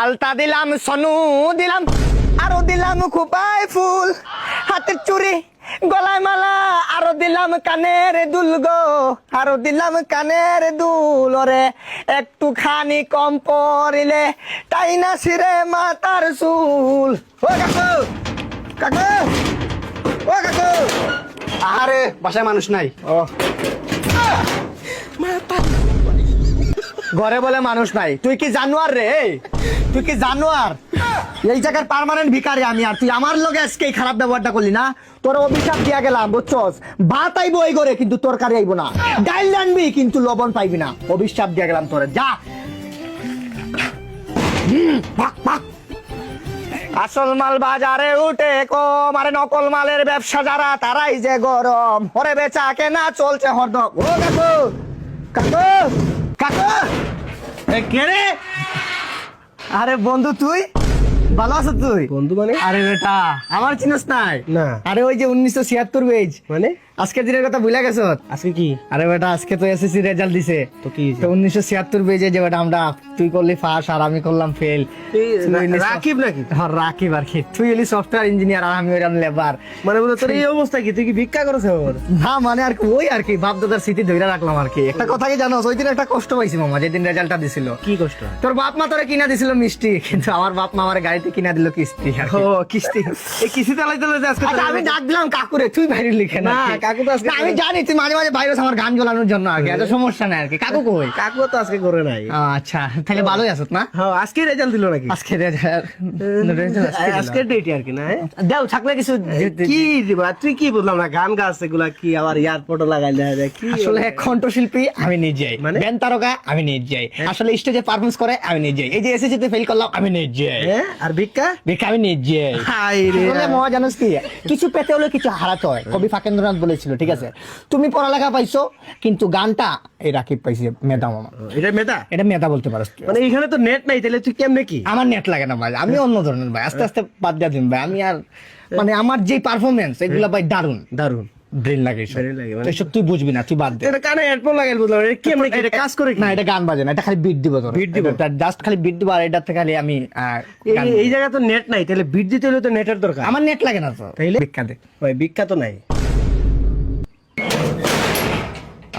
আলতা দিলাম, সনু দিলাম, আরো দিলাম খোপাই ফুল, হাতের চুড়ি, গলায় মালা, আরো দিলাম কানের দুল গো, আরো দিলাম কানের দুল। ওরে একটু খানি কম পড়িলে তাই না সিরে মাতার চুল। ও কাকু, কাকু, ও কাকু। আরে বাসায় মানুষ নাই। ও ঘরে বলে মানুষ নাই, তুই কি জানোয়ার রে? তুই কি জানোয়ার? এই জায়গার পার্মানেন্ট ভিখারি আমি, আর তুই আমার লগে আজকে এই খারাপ ব্যবহারটা করলি না? তোর অভিশাপ দিয়া গেলাম, বুঝছস? ভাত আইবো এই ঘরে কিন্তু তরকারি আইবো না, ডাইল আনবি কিন্তু লবণ পাইবি না। অভিশাপ দিয়া গেলাম তোরে, যা। ভাগ, ভাগ। আসল মাল বাজারে উঠে কম, আরে নকল মালের ব্যবসা যারা তারাই যে গরম, ওরে বেচা কেনা চলছে হরদম। ও কাকু, কাকু, কাকু। কে রে? আরে বন্ধু, তুই ভালো আছো? তুই বন্ধু মানে? আরে বেটা আমার চিনস নাই? না। আরে ওই যে 1976 বেজ, মানে আজকের দিনের কথা ভুলে গেছ? আজকে কি? আরে বেটা আজকে তো এসএসসি রেজাল্ট দিছে। তো কি হয়েছে? তো 1976 বেজে যে বেটা আমরা, তুই করলি পাস আর আমি করলাম ফেল। রাকিব নাকি? হ্যাঁ রাকিব আর কি। তুই হলি সফটওয়্যার ইঞ্জিনিয়ার আর আমি হইলাম লেবার। মানে বলে তোর এই অবস্থা কি? তুই কি ভিক্ষা করছ? না মানে আর কি, ওই আর কি বাপ দাদার স্মৃতি ধরে রাখলাম আর কি। একটা কথা কি জানো, ওই দিন একটা কষ্ট পাইছি মামা, যেদিন রেজাল্টটা দিছিল। কি কষ্ট? তোর বাপ মা তোরে কিনা দিছিল মিষ্টি, কিন্তু আমার বাপ মা আমার গাড়িতে কিনা দিল কিস্তি আর কি। ও কিস্তি। এই কিস্তি চালাইতে চালাইতে আজকে আচ্ছা, আমি ডাক দিলাম কাকুরে, তুই বাইরে লিখে না। না, কাকু তো আজকে- না, আমি জানি তুই মাঝে মাঝে বাইরে আমার গান জ্বলানোর জন্য আর কি, এত সমস্যা নাই আর কি। কাকু কই? কাকু তো আজকে করে নাই। আচ্ছা তাহলে ভালোই আছো না? হ্যাঁ আজকে রেজাল্ট দিল নাকি? আজকে রেজাল্ট আজকে ডেট আর কি না? দাও থাকলে কিছু কি দিবা? তুই কি বললাম না, গান গাছ এগুলা কি আবার এয়ারপোর্টে লাগাই দেয় কি? আসলে কণ্ঠশিল্পী আমি নিজেই, মানে? ব্যান্ড তারকা আমি নিজেই, আসলে স্টেজে পারফরমেন্স করে আমি নিজেই, এই যে এসএসসি তে ফেল করলাম আমি নিজেই, হ্যাঁ? আর ভিক্ষা? দেখে আমি নিজেই। হাই রে। আসলে মজা জানোস কি, কিছু পেতে হলে কিছু হারাতে হয়। কবি ফাঁকেন্দ্রনাথ বলেছিল, ঠিক আছে? তুমি পড়ালেখা পাইছো কিন্তু গানটা এই রাকিব পাইছে, মেধা মামা। এটা মেধা? এটা মেধা বলতে পারো। মানে এখানে তো নেট নাই, তাহলে তুই কেমনে কি? আমার নেট লাগে না ভাই, আমি অন্য ধরনের ভাই, আস্তে আস্তে বাদ দিয়ে দিন ভাই। আমি আর মানে আমার যে পারফরমেন্স এগুলা ভাই দারুন দারুন। ব্রেন লাগে এসব। Brain লাগে মানে? এসব তুই বুঝবি না, তুই বাদ দে। এটা কানে হেডফোন লাগাই বুঝলাম, এটা কেমনে কি? এটা কাজ করে কি? না এটা গান বাজে না, এটা খালি বিট দিব তোর। Beat দিব? জাস্ট খালি বিট দিব, আর এটাতে খালি আমি গান এই জায়গায় তো নেট নাই, তাহলে বিট দিতে হলে তো নেটের দরকার। আমার নেট লাগে না তো। তাইলে? ভিক্ষা দে। ভাই ভিক্ষা তো নাই।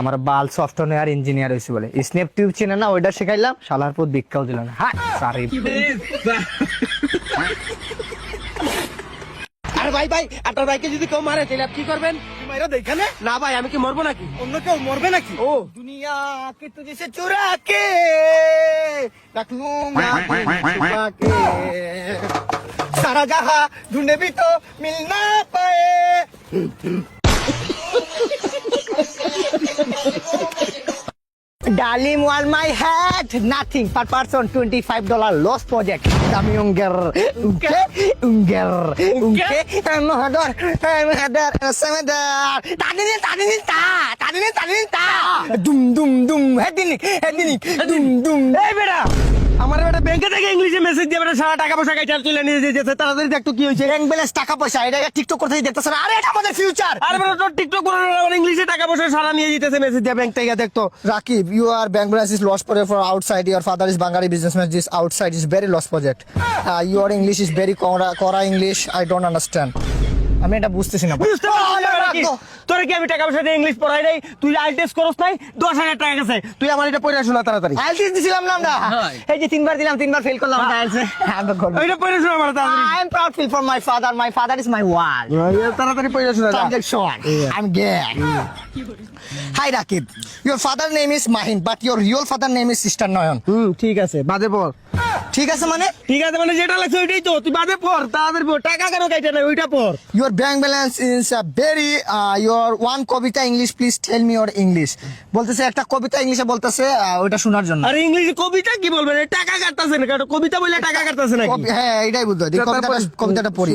আমার বাল সফটওয়্যার ইঞ্জিনিয়ার হয়েছে বলে স্ন্যাপ টিউব চিনে না, ওইটা শেখাইলাম, শালার পর ভিক্ষাও দিল না। হ্যাঁ সরি। আরে ভাই ভাই, আপনার ভাইকে যদি কেউ মারে তাহলে আপনি কি করবেন? মাইরা দেখানে? না ভাই, আমি কি মরবো নাকি? অন্য কেউ মরবে নাকি? ও दुनिया के तुझसे चुरा के रख लूंगा छुपा के, सारा जहां ढूंढे भी तो मिल ना पाए। Darling want my hat, nothing per person, $25 loss project. Kami unger, mahadar, semedar. Tadinin ta. Dum, hedinik, dum. এই বেটা, আমার বেটা ব্যাংকে থেকে ইংলিশে মেসেজ দিয়ে বেটা সারা টাকা পয়সা কাইটা তুলে নিয়ে যেতেছে। তাড়াতাড়ি দেখ তো কি হয়েছে। ব্যাংক ব্যালেন্স টাকা পয়সা, এটা টিকটক করতে দেখতেছ না? আরে এটা আমাদের ফিউচার। আরে বেটা তোর টিকটক করে আমার ইংলিশে টাকা পয়সা সারা নিয়ে যেতেছে মেসেজ দিয়ে ব্যাংক থেকে, দেখতো। Rakib, your bank balance is lost project for outside. Your father is Bangari businessman. This outside is very lost project. Your English is very Kora English. I don't understand. আমি এটা বুঝতেছি না। বুঝতে পারছিস না বেটা কি? তোরে কি আমি টাকা পয়সা দিয়ে ইংলিশ পড়াই নাই? তুই আইএলটিএস করছ নাই? 10,000 টাকা গেছে। তুই আমার এটা পড়ে শোনা তাড়াতাড়ি। আইএলটিএস দিছিলাম না আমরা, এই যে 3 বার দিলাম, 3 বার ফেল করলাম আইএলটিএস। এটা পড়ে শোনা আমার তাড়াতাড়ি। I am proud feel for my father. My father is my world. তাড়াতাড়ি পড়ে শোনা। Transaction. I'm gay. Hi Rakib. Your father name is Mahin, but your real father name is Sister Nayan. ঠিক আছে, বাদে পড়। ঠিক আছে মানে? ঠিক আছে মানে যেটা লাগছে ওইটাই তো। তুই বাদে পড়, তাড়াতাড়ি পড়। টাকা কেন কাইটা নাই ওইটা পড়। Your bank balance is very. Your one Kabita English. Please tell me your English. বলতেছে একটা কবিতা ইংলিশে বলতেছে, ওটা শোনার জন্য। আর ইংলিশে কবিতা কি বলবেন? টাকা কাটতাছে না, কবিতা বলে টাকা কাটতাছে নাকি? হ্যাঁ এটাই বুঝতে হয়। তারপর- কবিতাটা পড়ি।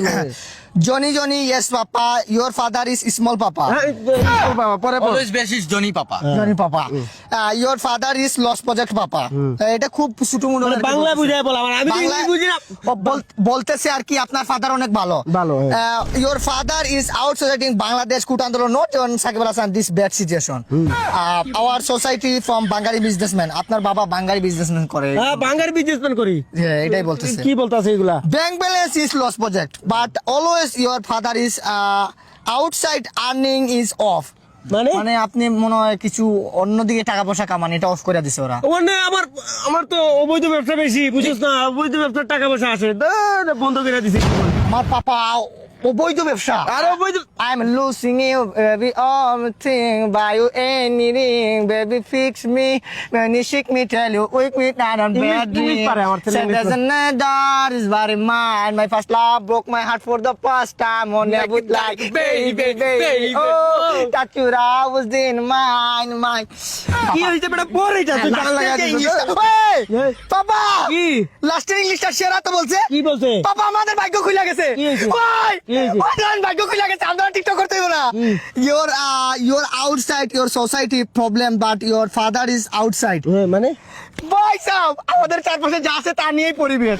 Johnny Johnny, yes papa. Your father is small papa. বাবা পরে বল। Always best is Johnny Papa. Johnny papa. Your father is lost project papa. এটা খুব ছোট মনে মানে বাংলা বুঝায় বল আমার, আমি তো বাংলা- ইংলিশ বুঝি না। বলতেছে আর কি আপনার ফাদার অনেক ভালো। ভালো, Your father is out society in Bangladesh could আন্দোলন not on Sakib Al Hasan this bad situation. Our society from Bangari businessman. আপনার বাবা বাঙালি বিজনেসম্যান করে। হ্যাঁ বাঙালি বিজনেসম্যান করি। হ্যাঁ, এটাই বলতেছে। কি বলতাছে এগুলা? Bank balance is lost project, but always your father is outside earning is off. মানে মানে আপনি মনে হয় কিছু অন্যদিকে টাকা পয়সা কামান, এটা অফ করে দিছে ওরা। মানে আমার তো অবৈধ ব্যবসা বেশি, বুঝছিস না? অবৈধ ব্যবসার টাকা পয়সা আসে, বন্ধ করে দিছে। আমার পাপা অবৈধ ব্যবসা। আর অবৈধ I'm losing you, baby, all the thing, buy you anything, baby, fix me, when you shake me, tell you, wake me down on bed English পারে, আমার ছেলে Said English there's another is very mine, my first love broke my heart for the first time, on never would like, baby, baby, oh, that you was in mine. কি হইছে বেটা? পরে যা তুই গান লাগা দিছিস। এই, পাপা কি লাস্টের ইংলিশটা সেরা তো বলছে। কি বলছে? পাপা আমাদের ভাগ্য খুলে গেছে। কি হয়েছে? ওই কি হয়েছে? ওই ভাগ্য খুলে গেছে, আমরা টিকটক করতে হইব না। Your outside your society problem, but your father is outside. মানে ভাই সাহেব, আমাদের চারপাশে যা আছে তা নিয়েই পরিবেশ।